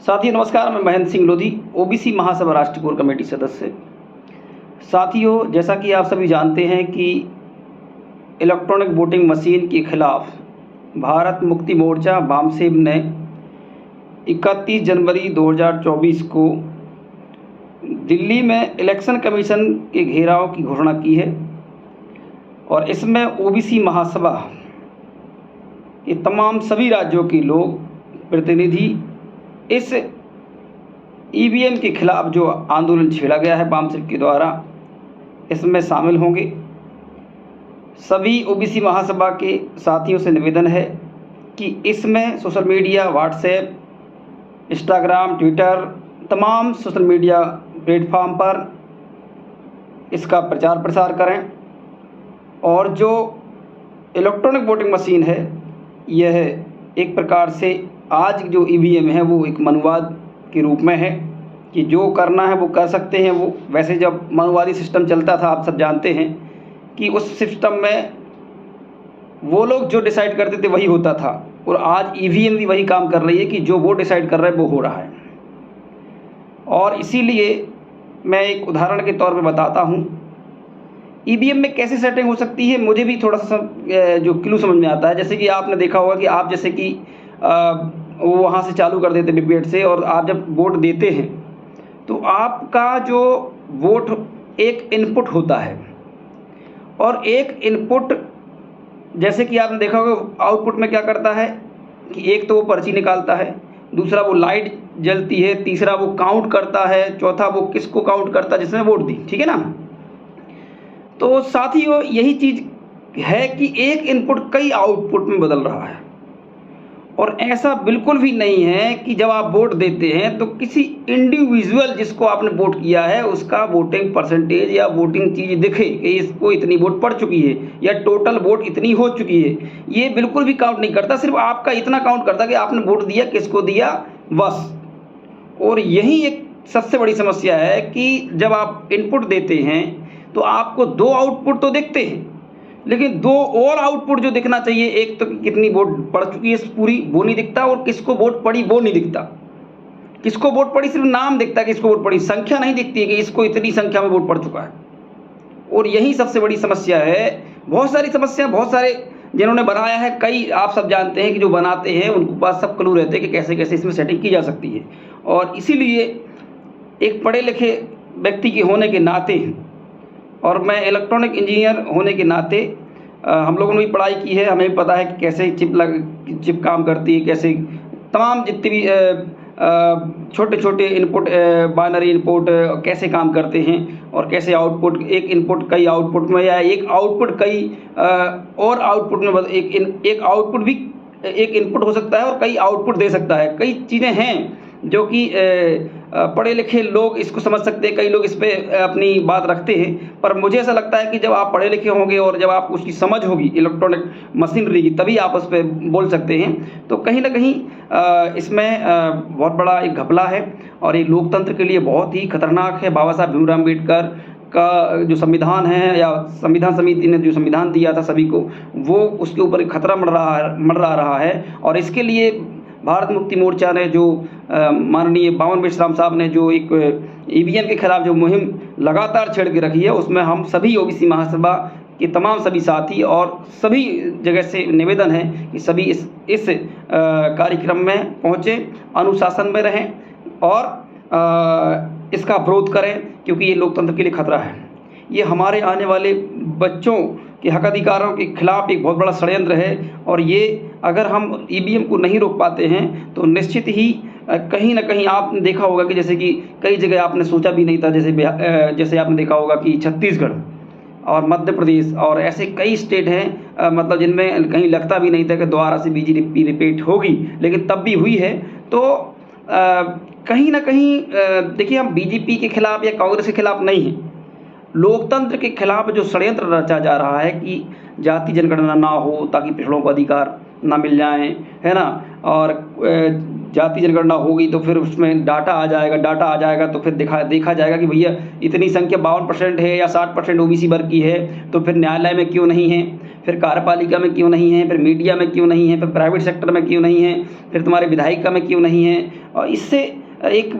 साथियों नमस्कार, मैं महेंद्र सिंह लोधी, ओबीसी महासभा राष्ट्रीय कोर कमेटी सदस्य। साथियों, जैसा कि आप सभी जानते हैं कि इलेक्ट्रॉनिक वोटिंग मशीन के खिलाफ भारत मुक्ति मोर्चा वामसेब ने 31 जनवरी 2024 को दिल्ली में इलेक्शन कमीशन के घेराव की घोषणा की है और इसमें ओबीसी महासभा ये तमाम सभी राज्यों के लोग प्रतिनिधि इस ईवीएम के खिलाफ जो आंदोलन छेड़ा गया है वामसेब के द्वारा, इसमें शामिल होंगे। सभी ओबीसी महासभा के साथियों से निवेदन है कि इसमें social media, WhatsApp, Instagram, Twitter, तमाम सोशल मीडिया प्लेटफॉर्म पर इसका प्रचार प्रसार करें और जो इलेक्ट्रॉनिक वोटिंग मशीन है यह एक प्रकार से आज जो ईवीएम है वो एक मनुवाद के रूप में है कि जो करना है वो कर सकते हैं। वो वैसे जब मनुवादी सिस्टम चलता था, आप सब जानते हैं कि उस सिस्टम में वो लोग जो डिसाइड करते थे वही होता था और आज ईवीएम भी वही काम कर रही है कि जो वो डिसाइड कर रहा है वो हो रहा है। और इसीलिए मैं एक उदाहरण के तौर पे बताता हूँ ईवीएम में कैसे सेटिंग हो सकती है। मुझे भी थोड़ा सा जो क्लू समझ में आता है। जैसे कि आपने देखा होगा कि आप जैसे कि वो वहाँ से चालू कर देते वीपीएट से और आप जब वोट देते हैं तो आपका जो वोट एक इनपुट होता है और एक इनपुट जैसे कि आपने देखा होगा आउटपुट में क्या करता है कि एक तो वो पर्ची निकालता है, दूसरा वो लाइट जलती है, तीसरा वो काउंट करता है, चौथा वो किसको काउंट करता है जिसने वोट दी। ठीक है ना। तो साथियों यही चीज़ है कि एक इनपुट कई आउटपुट में बदल रहा है और ऐसा बिल्कुल भी नहीं है कि जब आप वोट देते हैं तो किसी इंडिविजुअल जिसको आपने वोट किया है उसका वोटिंग परसेंटेज या वोटिंग चीज़ दिखे कि इसको इतनी वोट पड़ चुकी है या टोटल वोट इतनी हो चुकी है। ये बिल्कुल भी काउंट नहीं करता, सिर्फ आपका इतना काउंट करता कि आपने वोट दिया, किसको दिया, बस। और यही एक सबसे बड़ी समस्या है कि जब आप इनपुट देते हैं तो आपको दो आउटपुट तो दिखते हैं लेकिन दो और आउटपुट जो दिखना चाहिए, एक तो कितनी वोट पड़ चुकी है पूरी वो नहीं दिखता और किसको वोट पड़ी वो नहीं दिखता। किसको वोट पड़ी सिर्फ नाम दिखता है, किसको वोट पड़ी संख्या नहीं दिखती है कि इसको इतनी संख्या में वोट पड़ चुका है। और यही सबसे बड़ी समस्या है। बहुत सारी समस्या, बहुत सारे जिन्होंने बनाया है, कई आप सब जानते हैं कि जो बनाते हैं उनके पास सब क्लू रहते हैं कि कैसे कैसे इसमें सेटिंग की जा सकती है। और इसीलिए एक पढ़े लिखे व्यक्ति के होने के नाते और मैं इलेक्ट्रॉनिक इंजीनियर होने के नाते हम लोगों ने भी पढ़ाई की है, हमें भी पता है कि कैसे चिप काम करती है, कैसे तमाम जितने भी छोटे छोटे इनपुट, बाइनरी इनपुट कैसे काम करते हैं और कैसे आउटपुट, एक इनपुट कई आउटपुट में या एक आउटपुट कई और आउटपुट में एक आउटपुट भी एक इनपुट हो सकता है और कई आउटपुट दे सकता है। कई चीज़ें हैं जो कि पढ़े लिखे लोग इसको समझ सकते हैं, कई लोग इस पर अपनी बात रखते हैं। पर मुझे ऐसा लगता है कि जब आप पढ़े लिखे होंगे और जब आपको उसकी समझ होगी इलेक्ट्रॉनिक मशीनरी की, तभी आप उस पर बोल सकते हैं। तो कहीं ना कहीं इसमें बहुत बड़ा एक घपला है और ये लोकतंत्र के लिए बहुत ही खतरनाक है। बाबा साहब भीमराव अम्बेडकर का जो संविधान है या संविधान समिति ने जो संविधान दिया था सभी को, वो उसके ऊपर एक खतरा मंडरा रहा है। और इसके लिए भारत मुक्ति मोर्चा ने जो माननीय बावन विश्राम साहब ने जो एक ईवीएम के खिलाफ जो मुहिम लगातार छेड़ के रखी है, उसमें हम सभी ओबीसी महासभा के तमाम सभी साथी और सभी जगह से निवेदन है कि सभी इस कार्यक्रम में पहुँचे, अनुशासन में रहें और इसका विरोध करें, क्योंकि ये लोकतंत्र के लिए खतरा है। ये हमारे आने वाले बच्चों के हक अधिकारों के खिलाफ एक बहुत बड़ा षड्यंत्र है और ये अगर हम ईवीएम को नहीं रोक पाते हैं तो निश्चित ही कहीं ना कहीं आपने देखा होगा कि जैसे कि कई जगह आपने सोचा भी नहीं था, जैसे आपने देखा होगा कि छत्तीसगढ़ और मध्य प्रदेश और ऐसे कई स्टेट हैं मतलब जिनमें कहीं लगता भी नहीं था कि दोबारा से बीजेपी रिपीट होगी, लेकिन तब भी हुई है। तो कहीं ना कहीं देखिए, हम बीजेपी के खिलाफ या कांग्रेस के खिलाफ नहीं हैं, लोकतंत्र के खिलाफ जो षड्यंत्र रचा जा रहा है कि जाति जनगणना ना हो ताकि पिछड़ों को अधिकार ना मिल जाएं, है ना। और जाति जनगणना होगी तो फिर उसमें डाटा आ जाएगा तो फिर देखा जाएगा कि भैया इतनी संख्या 52% है या 60% ओबीसी वर्ग की है, तो फिर न्यायालय में क्यों नहीं है, फिर कार्यपालिका में क्यों नहीं है, फिर मीडिया में क्यों नहीं है, फिर प्राइवेट सेक्टर में क्यों नहीं है, फिर तुम्हारे विधायिका में क्यों नहीं है, और इससे एक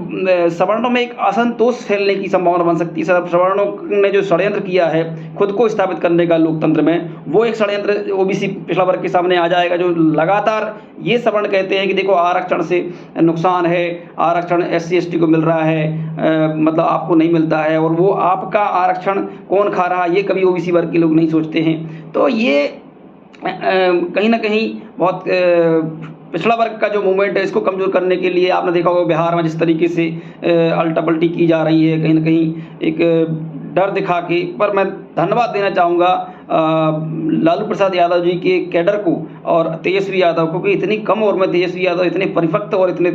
सवर्णों में एक असंतोष फैलने की संभावना बन सकती है। सवर्णों ने जो षड्यंत्र किया है खुद को स्थापित करने का लोकतंत्र में, वो एक षड्यंत्र ओबीसी पिछड़ा वर्ग के सामने आ जाएगा, जो लगातार ये सवर्ण कहते हैं कि देखो आरक्षण से नुकसान है, आरक्षण SC ST को मिल रहा है, मतलब आपको नहीं मिलता है, और वो आपका आरक्षण कौन खा रहा है ये कभी ओबीसी वर्ग के लोग नहीं सोचते हैं। तो ये कहीं ना कहीं बहुत पिछड़ा वर्ग का जो मूवमेंट है इसको कमज़ोर करने के लिए आपने देखा होगा बिहार में जिस तरीके से अल्टा पल्टी की जा रही है, कहीं ना कहीं एक डर दिखा के। पर मैं धन्यवाद देना चाहूँगा लालू प्रसाद यादव जी के कैडर को और तेजस्वी यादव को, कि इतनी कम उम्र में तेजस्वी यादव इतने परिपक्व और इतने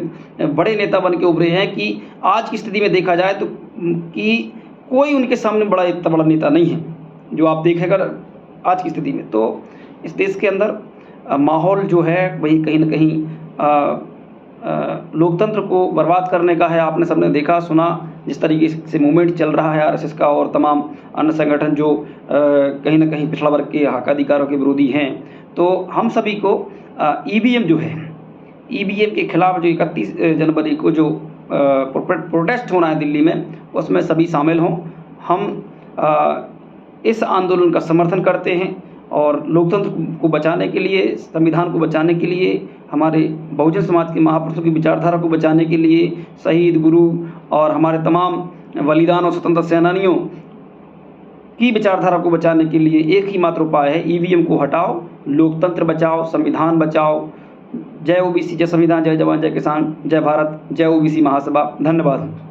बड़े नेता बन के उभरे हैं कि आज की स्थिति में देखा जाए तो कि कोई उनके सामने इतना बड़ा नेता नहीं है जो आप देखें अगर आज की स्थिति में। तो इस देश के अंदर माहौल जो है वही कहीं ना कहीं लोकतंत्र को बर्बाद करने का है। आपने सबने देखा सुना जिस तरीके से मूवमेंट चल रहा है RSS का और तमाम अन्य संगठन जो कहीं ना कहीं पिछड़ा वर्ग के हक अधिकारों के विरोधी हैं। तो हम सभी को EVM जो है, EVM के खिलाफ जो 31 जनवरी को जो प्रोटेस्ट होना है दिल्ली में, उसमें सभी शामिल हों। हम इस आंदोलन का समर्थन करते हैं और लोकतंत्र को बचाने के लिए, संविधान को बचाने के लिए, हमारे बहुजन समाज के महापुरुषों की विचारधारा को बचाने के लिए, शहीद गुरु और हमारे तमाम बलिदान और स्वतंत्रता सेनानियों की विचारधारा को बचाने के लिए एक ही मात्र उपाय है, EVM को हटाओ, लोकतंत्र बचाओ, संविधान बचाओ। जय OBC, जय संविधान, जय जवान, जय किसान, जय भारत, जय OBC महासभा। धन्यवाद।